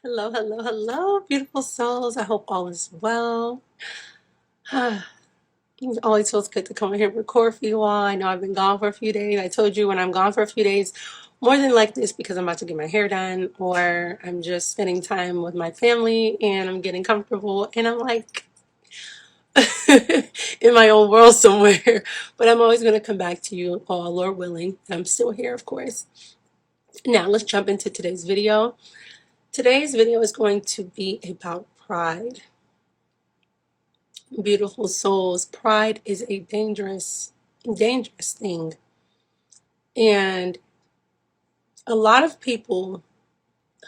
Hello, hello, hello, beautiful souls. I hope all is well. It always feels good to come in here and record for you all. I know I've been gone for a few days. I told you when I'm gone for a few days, more than likely it's because I'm about to get my hair done or I'm just spending time with my family and I'm getting comfortable and I'm like in my own world somewhere. But I'm always going to come back to you all, Lord willing. I'm still here, of course. Now, let's jump into today's video. Today's video is going to be about pride. Beautiful souls, pride is a dangerous thing. And a lot of people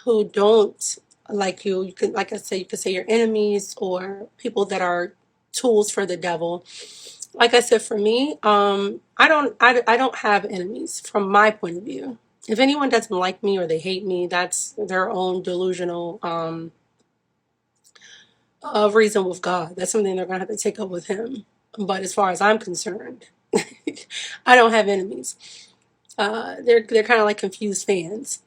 who don't like you can, like I said, you could say your enemies or people that are tools for the devil. Like I said, for me, I don't have enemies from my point of view. If anyone doesn't like me or they hate me, that's their own delusional reason with God. That's something they're gonna have to take up with Him. But as far as I'm concerned, I don't have enemies. They're kind of like confused fans.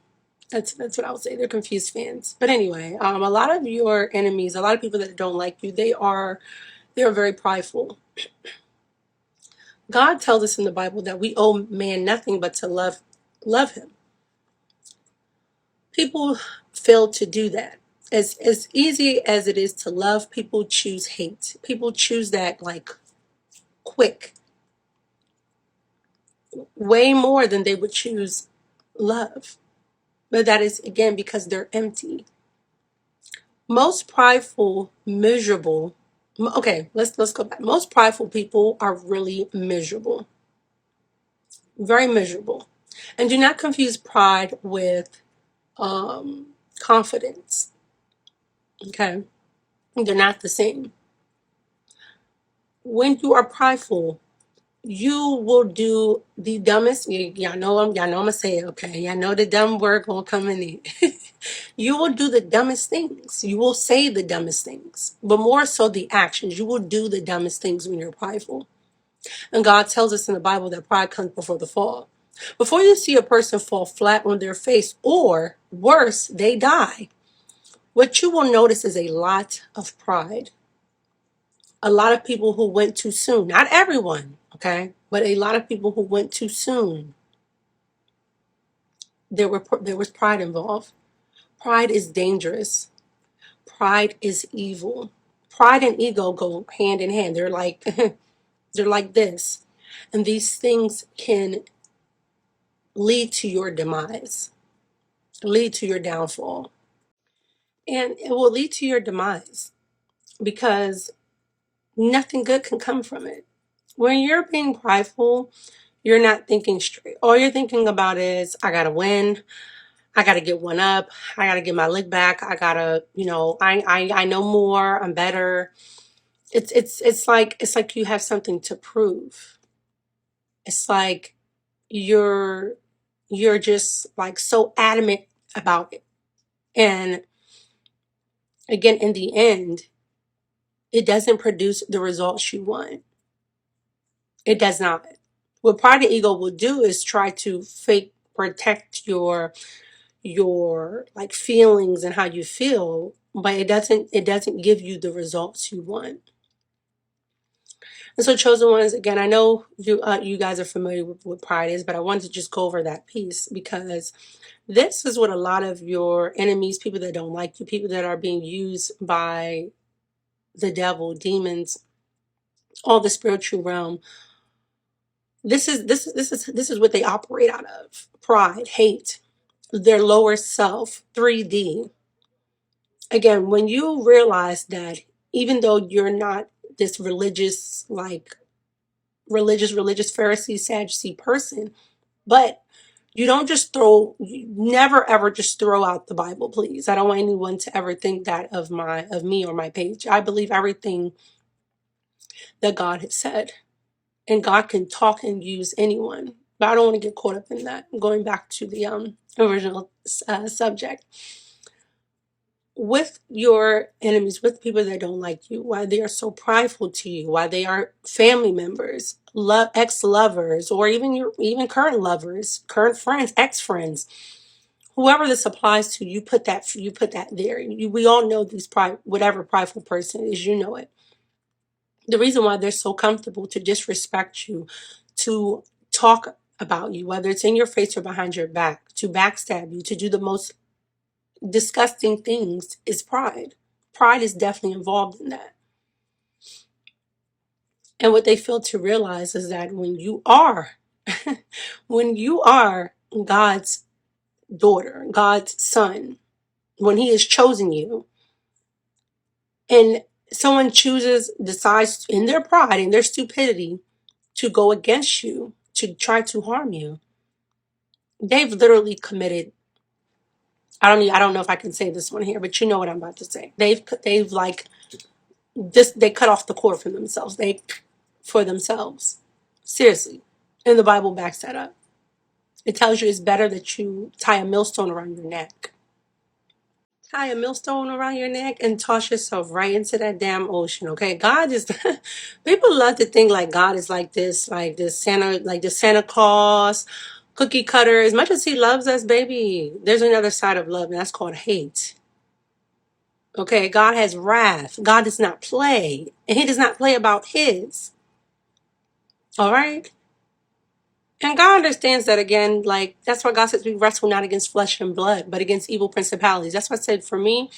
That's what I would say. They're confused fans. But anyway, a lot of your enemies, a lot of people that don't like you, they're very prideful. God tells us in the Bible that we owe man nothing but to love him. People fail to do that. As easy as it is to love, people choose hate. People choose that like quick, way more than they would choose love. But that is again because they're empty. Most prideful, miserable. Okay, let's go back. Most prideful people are really miserable, very miserable, and do not confuse pride with confidence. Okay, they're not the same. When you are prideful, you will do the dumbest. Y'all know y'all know I'm gonna say it. Okay, y'all know the dumb word gonna come in it. You will do the dumbest things. You will say the dumbest things, but more so the actions. You will do the dumbest things when you're prideful. And God tells us in the Bible that pride comes before the fall. Before you see a person fall flat on their face, or worse, they die, what you will notice is a lot of pride. A lot of people who went too soon. Not everyone, okay? But a lot of people who went too soon. There was pride involved. Pride is dangerous. Pride is evil. Pride and ego go hand in hand. They're like they're like this. And these things can lead to your demise, lead to your downfall. And it will lead to your demise because nothing good can come from it. When you're being prideful, you're not thinking straight. All you're thinking about is, I gotta win. I gotta get one up. I gotta get my lick back. I gotta, I know more. I'm better. It's like you have something to prove. It's like you're you're just like so adamant about it. And again, in the end, it doesn't produce the results you want. It does not. What pride and ego will do is try to fake protect your like feelings and how you feel, but it doesn't give you the results you want. And so, chosen ones, again, I know you guys are familiar with what pride is, but I wanted to just go over that piece because this is what a lot of your enemies, people that don't like you, people that are being used by the devil, demons, all the spiritual realm. This is what they operate out of: pride, hate, their lower self, 3D. Again, when you realize that even though you're not this religious, like religious Pharisee, Sadducee person, but you never ever just throw out the Bible, please. I don't want anyone to ever think that of me or my page. I believe everything that God has said. And God can talk and use anyone. But I don't want to get caught up in that. Going back to the original subject. With your enemies, with people that don't like you, why they are so prideful to you, why they are family members, ex-lovers, or even current lovers, current friends, ex-friends, Whoever this applies to, you put that there. We all know these whatever prideful person is, you know it. The reason why they're so comfortable to disrespect you, to talk about you, whether it's in your face or behind your back, to backstab you, to do the most disgusting things, is pride. Pride is definitely involved in that. And what they fail to realize is that when you are, when you are God's daughter, God's son, when he has chosen you, and someone decides in their pride, in their stupidity, to go against you, to try to harm you, they've literally committed. I don't know if I can say this one here, but you know what I'm about to say. They've like this. They cut off the cord from themselves. For themselves. Seriously, and the Bible backs that up. It tells you it's better that you tie a millstone around your neck. Tie a millstone around your neck and toss yourself right into that damn ocean. Okay, God is. People love to think like God is like this Santa Claus, cookie cutter. As much as He loves us, baby, there's another side of love, and that's called hate. Okay, God has wrath. God does not play, and He does not play about His. All right. And God understands that again, like that's why God says we wrestle not against flesh and blood, but against evil principalities. That's why I said for me,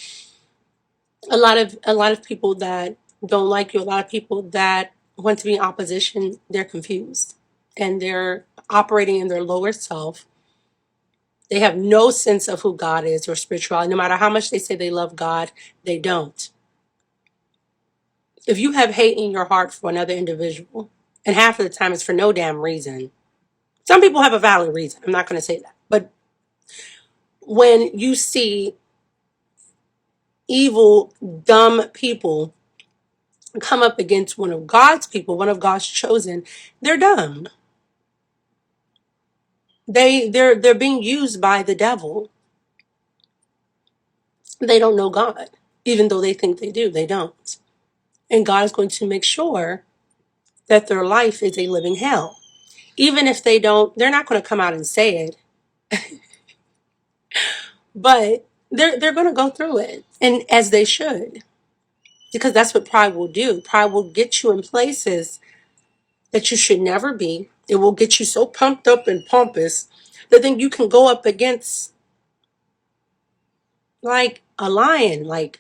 a lot of people that don't like you, a lot of people that want to be in opposition, they're confused. And they're operating in their lower self. They have no sense of who God is or spirituality. No matter how much they say they love God, they don't. If you have hate in your heart for another individual, and half of the time it's for no damn reason. Some people have a valid reason. I'm not going to say that. But when you see evil, dumb people come up against one of God's people, one of God's chosen, they're dumb. They're being used by the devil. They don't know God, even though they think they do. They don't. And God is going to make sure that their life is a living hell. Even if they don't, they're not going to come out and say it, but they're going to go through it, and as they should, because that's what pride will do. Pride will get you in places that you should never be. It will get you so pumped up and pompous that then you can go up against like a lion. Are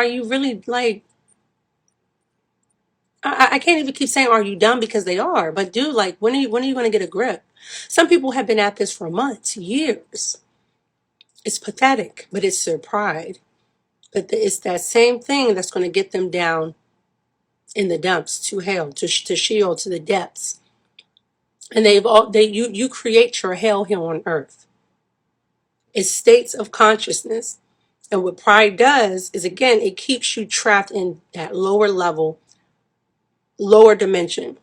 you really like? I can't even keep saying are you dumb because they are, but dude, like when are you going to get a grip? Some people have been at this for months, years. It's pathetic, but it's their pride. But it's that same thing that's going to get them down in the dumps to hell, to Sheol, to the depths. And you create your hell here on earth. It's states of consciousness. And what pride does is, again, it keeps you trapped in that lower level, lower dimension.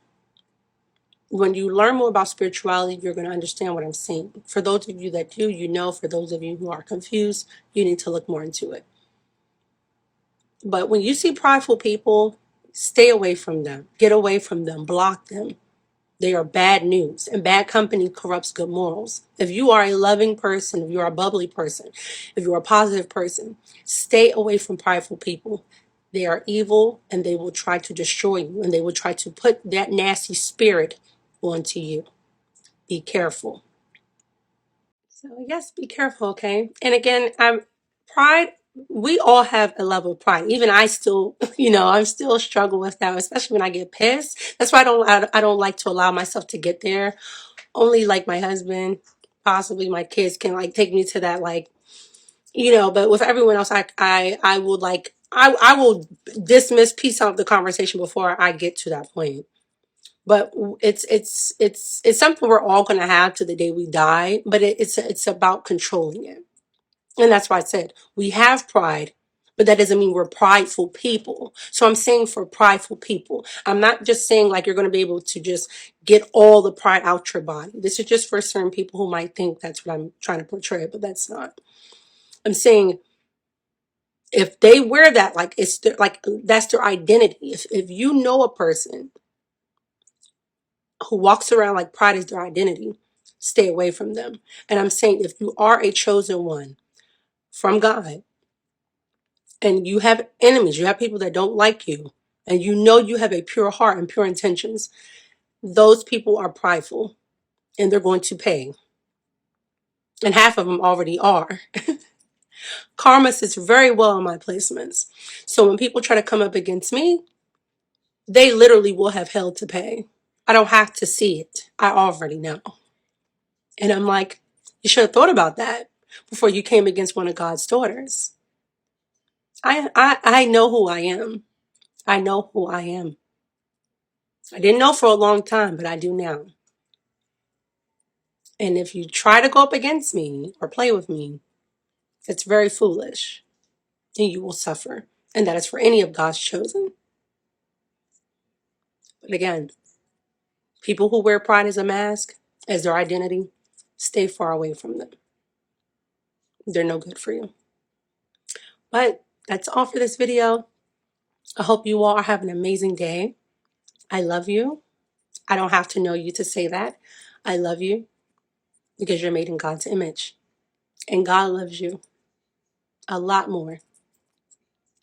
When you learn more about spirituality, you're going to understand what I'm saying. For those of you that do, you know. For those of you who are confused, you need to look more into it. But when you see prideful people, stay away from them. Get away from them. Block them. They are bad news, and bad company corrupts good morals. If you are a loving person, if you're a bubbly person, if you're a positive person, stay away from prideful people. They are evil, and they will try to destroy you, and they will try to put that nasty spirit onto you. Be careful. So yes, be careful, okay? And again, pride. We all have a level of pride. Even I still, I'm still struggle with that, especially when I get pissed. That's why I don't like to allow myself to get there. Only like my husband, possibly my kids can like take me to that but with everyone else, I would I will dismiss peace out of the conversation before I get to that point. But it's something we're all going to have to the day we die. But it's about controlling it, and that's why I said we have pride, but that doesn't mean we're prideful people. So I'm saying for prideful people, I'm not just saying like you're going to be able to just get all the pride out your body. This is just for certain people who might think that's what I'm trying to portray, but that's not. I'm saying if they wear that, like that's their identity. If you know a person who walks around like pride is their identity, stay away from them. And I'm saying, if you are a chosen one from God and you have enemies, you have people that don't like you, and you know you have a pure heart and pure intentions, those people are prideful and they're going to pay. And half of them already are. Karma sits very well on my placements. So when people try to come up against me, they literally will have hell to pay. I don't have to see it. I already know. And I'm like, you should have thought about that before you came against one of God's daughters. I know who I am. I know who I am. I didn't know for a long time, but I do now. And if you try to go up against me or play with me, it's very foolish and you will suffer. And that is for any of God's chosen. But again, people who wear pride as a mask, as their identity, stay far away from them. They're no good for you. But that's all for this video. I hope you all are having an amazing day. I love you. I don't have to know you to say that. I love you because you're made in God's image. And God loves you a lot more.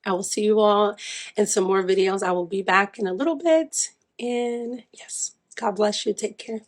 I will see you all in some more videos. I will be back in a little bit. And yes, God bless you. Take care.